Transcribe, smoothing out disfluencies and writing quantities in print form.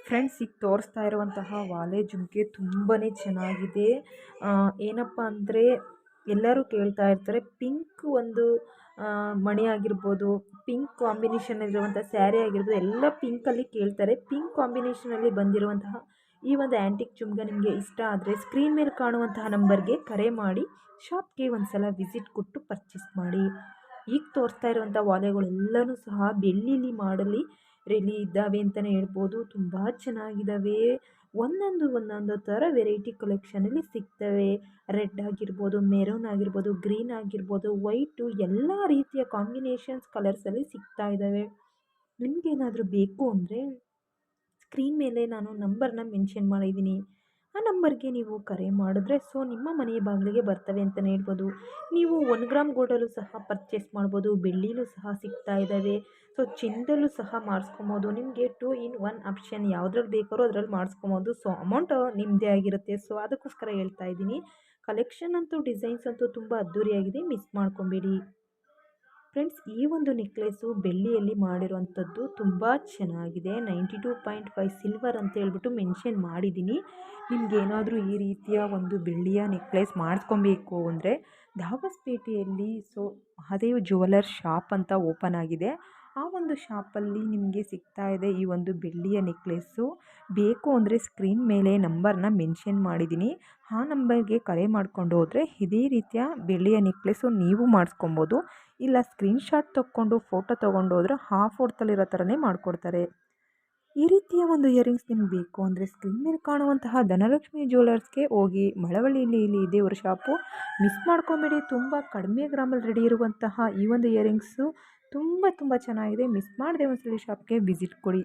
Friends, ಈಗ ತೋರಿಸ್ತಾ ಇರುವಂತಹ ವಾಲೆ ಜುಮ್ಕೆ ತುಂಬಾ ಚೆನ್ನಾಗಿದೆ. ಏನಪ್ಪ ಅಂದರೆ ಎಲ್ಲರೂ ಕೇಳ್ತಾ ಇರ್ತಾರೆ, ಪಿಂಕ್ ಒಂದು ಮಣಿ ಆಗಿರ್ಬೋದು, ಪಿಂಕ್ ಕಾಂಬಿನೇಷನಲ್ಲಿರುವಂಥ ಸ್ಯಾರಿ ಆಗಿರ್ಬೋದು, ಎಲ್ಲ ಪಿಂಕಲ್ಲಿ ಕೇಳ್ತಾರೆ. ಪಿಂಕ್ ಕಾಂಬಿನೇಷನಲ್ಲಿ ಬಂದಿರುವಂತಹ ಈ ಒಂದು ಆ್ಯಂಟಿಕ್ ಜುಮ್ಗ ನಿಮಗೆ ಇಷ್ಟ ಆದರೆ ಸ್ಕ್ರೀನ್ ಮೇಲೆ ಕಾಣುವಂತಹ ನಂಬರ್ಗೆ ಕರೆ ಮಾಡಿ ಶಾಪ್ಗೆ ಒಂದು ಸಲ ವಿಸಿಟ್ ಕೊಟ್ಟು ಪರ್ಚೇಸ್ ಮಾಡಿ. ಈಗ ತೋರಿಸ್ತಾ ಇರುವಂಥ ವಾಲೆಗಳೆಲ್ಲನೂ ಸಹ ಬೆಳ್ಳಿಲಿ ಮಾಡಲಿ ರೆಡಿ ಇದ್ದಾವೆ ಅಂತಲೇ ಹೇಳ್ಬೋದು. ತುಂಬ ಚೆನ್ನಾಗಿದ್ದಾವೆ. ಒಂದೊಂದು ಥರ ವೆರೈಟಿ ಕಲೆಕ್ಷನಲ್ಲಿ ಸಿಗ್ತವೆ. ರೆಡ್ ಆಗಿರ್ಬೋದು, ಮೆರೂನ್ ಆಗಿರ್ಬೋದು, ಗ್ರೀನ್ ಆಗಿರ್ಬೋದು, ವೈಟು, ಎಲ್ಲ ರೀತಿಯ ಕಾಂಬಿನೇಷನ್ಸ್ ಕಲರ್ಸಲ್ಲಿ ಸಿಗ್ತಾ ಇದ್ದಾವೆ. ನಿಮಗೇನಾದರೂ ಬೇಕು ಅಂದರೆ ಸ್ಕ್ರೀನ್ ಮೇಲೆ ನಾನು ನಂಬರ್ನ ಮೆನ್ಷನ್ ಮಾಡಿದ್ದೀನಿ. ಆ ನಂಬರ್ಗೆ ನೀವು ಕರೆ ಮಾಡಿದ್ರೆ ನಿಮ್ಮ ಮನೆಯ ಬಾಗಿಲಿಗೆ ಬರ್ತವೆ ಅಂತಲೇ ಹೇಳ್ಬೋದು. ನೀವು 1 ಗ್ರಾಮ್ ಗೋಲ್ಡಲ್ಲೂ ಸಹ ಪರ್ಚೇಸ್ ಮಾಡ್ಬೋದು. ಬೆಳ್ಳಿಲೂ ಸಹ ಸಿಗ್ತಾ ಇದ್ದಾವೆ. ಚಿನ್ನದಲ್ಲೂ ಸಹ ಮಾಡಿಸ್ಕೊಬೋದು. ನಿಮಗೆ 2 in 1 ಆಪ್ಷನ್ ಯಾವುದ್ರಲ್ಲಿ ಬೇಕಾದ್ರೂ ಅದ್ರಲ್ಲಿ ಮಾಡಿಸ್ಕೊಬೋದು. ಅಮೌಂಟ್ ನಿಮ್ಮದೇ ಆಗಿರುತ್ತೆ. ಅದಕ್ಕೋಸ್ಕರ ಹೇಳ್ತಾ ಇದ್ದೀನಿ. ಕಲೆಕ್ಷನ್ ಅಂತೂ ಡಿಸೈನ್ಸ್ ಅಂತೂ ತುಂಬ ಅದ್ಧೂರಿಯಾಗಿದೆ. ಮಿಸ್ ಮಾಡ್ಕೊಬೇಡಿ. ಫ್ರೆಂಡ್ಸ್, ಈ ಒಂದು ನೆಕ್ಲೆಸ್ಸು ಬೆಳ್ಳಿಯಲ್ಲಿ ಮಾಡಿರುವಂಥದ್ದು ತುಂಬ ಚೆನ್ನಾಗಿದೆ. 92.5 ಸಿಲ್ವರ್ ಅಂತ ಹೇಳ್ಬಿಟ್ಟು ಮೆನ್ಷನ್ ಮಾಡಿದ್ದೀನಿ. ನಿಮಗೇನಾದರೂ ಈ ರೀತಿಯ ಒಂದು ಬೆಳ್ಳಿಯ ನೆಕ್ಲೆಸ್ ಮಾಡಿಸ್ಕೊಬೇಕು ಅಂದರೆ ದಾಬಸ್ಪೇಟೆಯಲ್ಲಿ ಮಹಾದೇವ್ ಜ್ಯುವೆಲರ್ ಶಾಪ್ ಅಂತ ಓಪನ್ ಆಗಿದೆ. ಆ ಒಂದು ಶಾಪಲ್ಲಿ ನಿಮಗೆ ಸಿಗ್ತಾ ಇದೆ ಈ ಒಂದು ಬೆಳ್ಳಿಯ ನೆಕ್ಲೆಸ್ಸು. ಬೇಕು ಅಂದರೆ ಸ್ಕ್ರೀನ್ ಮೇಲೆ ನಂಬರ್ನ ಮೆನ್ಷನ್ ಮಾಡಿದ್ದೀನಿ. ಆ ನಂಬರ್ಗೆ ಕರೆ ಮಾಡಿಕೊಂಡು ಹೋದರೆ ಇದೇ ರೀತಿಯ ಬೆಳ್ಳಿಯ ನೆಕ್ಲೆಸ್ಸು ನೀವು ಮಾಡಿಸ್ಕೊಬೋದು. ಇಲ್ಲ ಸ್ಕ್ರೀನ್ಶಾಟ್ ತೊಗೊಂಡು ಫೋಟೋ ತೊಗೊಂಡು ಹೋದರೆ ಆ ಫೋಟೋದಲ್ಲಿರೋ ಥರನೇ ಮಾಡಿಕೊಡ್ತಾರೆ. ಈ ರೀತಿಯ ಒಂದು ಇಯರಿಂಗ್ಸ್ ನಿಮ್ಗೆ ಬೇಕು ಅಂದರೆ ಸ್ಕ್ರೀನ್ ಮೇಲೆ ಕಾಣುವಂತಹ ಧನಲಕ್ಷ್ಮಿ ಜ್ಯುವೆಲರ್ಸ್ಗೆ ಹೋಗಿ. ಮಳವಳ್ಳಿಯಲ್ಲಿ ಇದೆ ಇವ್ರ ಶಾಪು. ಮಿಸ್ ಮಾಡ್ಕೊಬೇಡಿ. ತುಂಬ ಕಡಿಮೆ ಗ್ರಾಮಲ್ಲಿ ರೆಡಿ ಇರುವಂತಹ ಈ ಒಂದು ಇಯರಿಂಗ್ಸು ತುಂಬ ಚೆನ್ನಾಗಿದೆ. ಮಿಸ್ ಮಾಡದೆ ಒಂದ್ಸಲಿ ಶಾಪ್ಗೆ ವಿಸಿಟ್ ಕೊಡಿ.